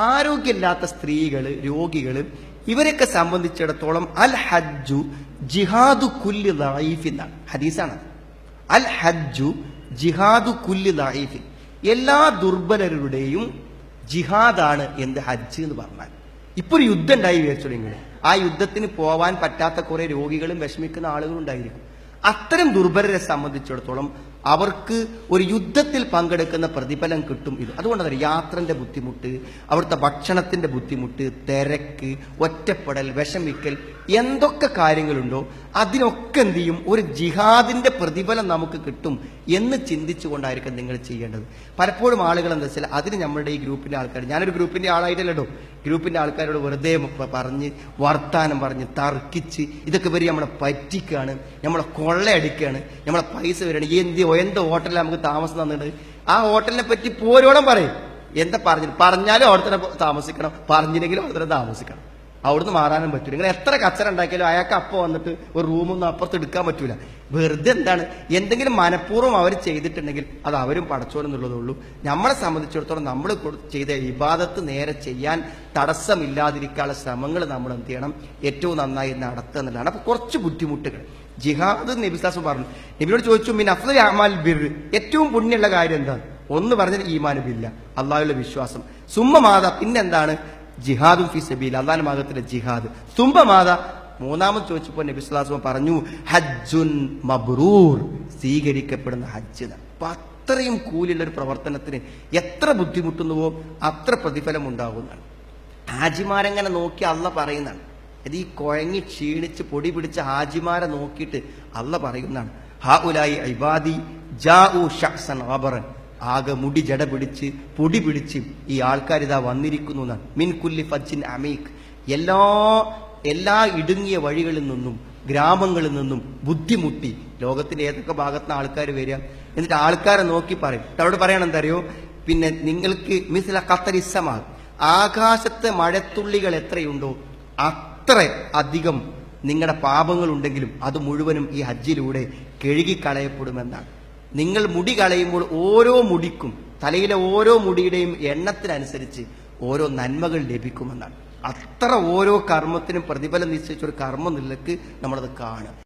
ആരോഗ്യമില്ലാത്ത സ്ത്രീകൾ, രോഗികൾ, ഇവരൊക്കെ സംബന്ധിച്ചിടത്തോളം അൽ ഹജ്ജു ജിഹാദു കുല്ലി ദഈഫ് എന്നാണ് ഹദീസാണ്. അൽ ഹജ്ജു ജിഹാദു കുല്ലി ദഈഫ്, എല്ലാ ദുർബലരുടെയും ജിഹാദാണ് എന്ത് ഹജ്ജ് എന്ന് പറഞ്ഞാൽ. ഇപ്പൊ ഒരു യുദ്ധം ഉണ്ടായി വിചാരിച്ചോളൂ, ആ യുദ്ധത്തിന് പോവാൻ പറ്റാത്ത കുറെ രോഗികളും വിഷമിക്കുന്ന ആളുകളും ഉണ്ടായിരിക്കും. അത്തരം ദുർബലരെ സംബന്ധിച്ചിടത്തോളം അവർക്ക് ഒരു യുദ്ധത്തിൽ പങ്കെടുക്കുന്ന പ്രതിഫലം കിട്ടും. ഇത് അതുകൊണ്ടാണ് യാത്രന്റെ ബുദ്ധിമുട്ട്, അവിടുത്തെ ഭക്ഷണത്തിന്റെ ബുദ്ധിമുട്ട്, തിരക്ക്, ഒറ്റപ്പെടൽ, വിഷമിക്കൽ, എന്തൊക്കെ കാര്യങ്ങളുണ്ടോ അതിനൊക്കെ എന്ത് ചെയ്യും, ഒരു ജിഹാദിന്റെ പ്രതിഫലം നമുക്ക് കിട്ടും എന്ന് ചിന്തിച്ചുകൊണ്ടായിരിക്കും നിങ്ങൾ ചെയ്യേണ്ടത്. പലപ്പോഴും ആളുകൾ എന്താ വെച്ചാൽ അതിന് നമ്മളുടെ ഈ ഗ്രൂപ്പിന്റെ ആൾക്കാർ, ഞാനൊരു ഗ്രൂപ്പിന്റെ ആളായിട്ടല്ലോ, ഗ്രൂപ്പിന്റെ ആൾക്കാരോട് വെറുതെ പറഞ്ഞ് വർത്താനം പറഞ്ഞ് തർക്കിച്ച് ഇതൊക്കെ വരി നമ്മളെ പറ്റിക്കാണ്, നമ്മളെ കൊള്ളയടിക്കുകയാണ്, നമ്മളെ പൈസ വരികയാണ്, എന്ത് ഹോട്ടലിൽ നമുക്ക് താമസം തന്നിട്ട് ആ ഹോട്ടലിനെ പറ്റി പോരോളം പറയും. എന്താ പറഞ്ഞാലും അവിടെ തന്നെ താമസിക്കണം, പറഞ്ഞില്ലെങ്കിലും അവിടെ തന്നെ താമസിക്കണം, അവിടുന്ന് മാറാനും പറ്റൂല. നിങ്ങൾ എത്ര കച്ചറ ഉണ്ടാക്കിയാലും അയാൾക്ക് അപ്പം വന്നിട്ട് ഒരു റൂമൊന്നും അപ്പുറത്ത് എടുക്കാൻ പറ്റൂല. വെറുതെ എന്താണ്, എന്തെങ്കിലും മനഃപൂർവ്വം അവർ ചെയ്തിട്ടുണ്ടെങ്കിൽ അത് അവരും പടച്ചോലെന്നുള്ളതേ ഉള്ളൂ. നമ്മളെ സംബന്ധിച്ചിടത്തോളം നമ്മൾ ചെയ്ത ഇബാദത്ത് നേരെ ചെയ്യാൻ തടസ്സമില്ലാതിരിക്കാനുള്ള ശ്രമങ്ങൾ നമ്മൾ എന്ത് ചെയ്യണം, ഏറ്റവും നന്നായി നടത്തുക എന്നുള്ളതാണ്. അപ്പൊ കുറച്ച് ബുദ്ധിമുട്ടുകൾ ജിഹാദ് നബി സ്വല്ലല്ലാഹു അലൈഹി വസല്ലം പറഞ്ഞു. നബിയോട് ചോദിച്ചു, മിൻ അഫ്ളൽ അഅ്മാൽ ബിർ, ഏറ്റവും പുണ്യമുള്ള കാര്യം എന്താണ്? ഒന്ന് പറഞ്ഞത് ഈമാൻ ബില്ലാ, അള്ളാഹുവിലുള്ള വിശ്വാസം. സുമ്മ മാത, പിന്നെന്താണ്? ജിഹാദും ഫീ സബീൽ, അല്ലാഹുവിന്റെ മാർഗ്ഗത്തിലെ ജിഹാദ്. സുമ്മ മാത, മൂന്നാമത് ചോദിച്ചപ്പോൾ നബി സ്വല്ലല്ലാഹു അലൈഹി വസല്ലം പറഞ്ഞു ഹജ്ജുൻ മബ്റൂർ, സ്വീകരിക്കപ്പെടുന്ന ഹജ്ജ്. അപ്പൊ അത്രയും കൂലിയുള്ള ഒരു പ്രവർത്തനത്തിന് എത്ര ബുദ്ധിമുട്ടുന്നുവോ അത്ര പ്രതിഫലം ഉണ്ടാകുന്നതാണ്. ഹാജിമാരെങ്ങനെ നോക്കി അള്ള പറയുന്നതാണ്. അത് ഈ കുഴങ്ങി ക്ഷീണിച്ച് പൊടി പിടിച്ച ഹാജിമാരെ നോക്കിയിട്ട് അള്ള പറയുന്നതാണ്, ഹഉലായി ഇബാദി ജാഉ ശഖ്സൻ ഗബറൻ, ആകെ മുടി ജട പിടിച്ച് പൊടി പിടിച്ച് ഈ ആൾക്കാർ ഇതാ വന്നിരിക്കുന്നു എന്നാണ്. മിൻ കുല്ലി ഫജ്ജിൻ അമീഖ്, എല്ലാ ഇടുങ്ങിയ വഴികളിൽ നിന്നും ഗ്രാമങ്ങളിൽ നിന്നും ബുദ്ധിമുട്ടി ലോകത്തിന്റെ ഏതൊക്കെ ഭാഗത്തുനിന്ന് ആൾക്കാർ വരിക. എന്നിട്ട് ആൾക്കാരെ നോക്കി പറയും, അവിടെ പറയണം എന്താ അറിയോ, പിന്നെ നിങ്ങൾക്ക് മിസ്ല ഖത്തരിസമാ, ആകാശത്തെ മഴത്തുള്ളികൾ എത്രയുണ്ടോ അത്ര അധികം നിങ്ങളുടെ പാപങ്ങൾ ഉണ്ടെങ്കിലും അത് മുഴുവനും ഈ ഹജ്ജിലൂടെ കഴുകിക്കളയപ്പെടുമെന്നാണ്. നിങ്ങൾ മുടി കളയുമ്പോൾ ഓരോ മുടിക്കും, തലയിലെ ഓരോ മുടിയുടെയും എണ്ണത്തിനനുസരിച്ച് ഓരോ നന്മകൾ ലഭിക്കുമെന്നാണ്. അത്ര ഓരോ കർമ്മത്തിനും പ്രതിഫലം നിശ്ചയിച്ച ഒരു കർമ്മ നിലക്ക് നമ്മളത് കാണുക.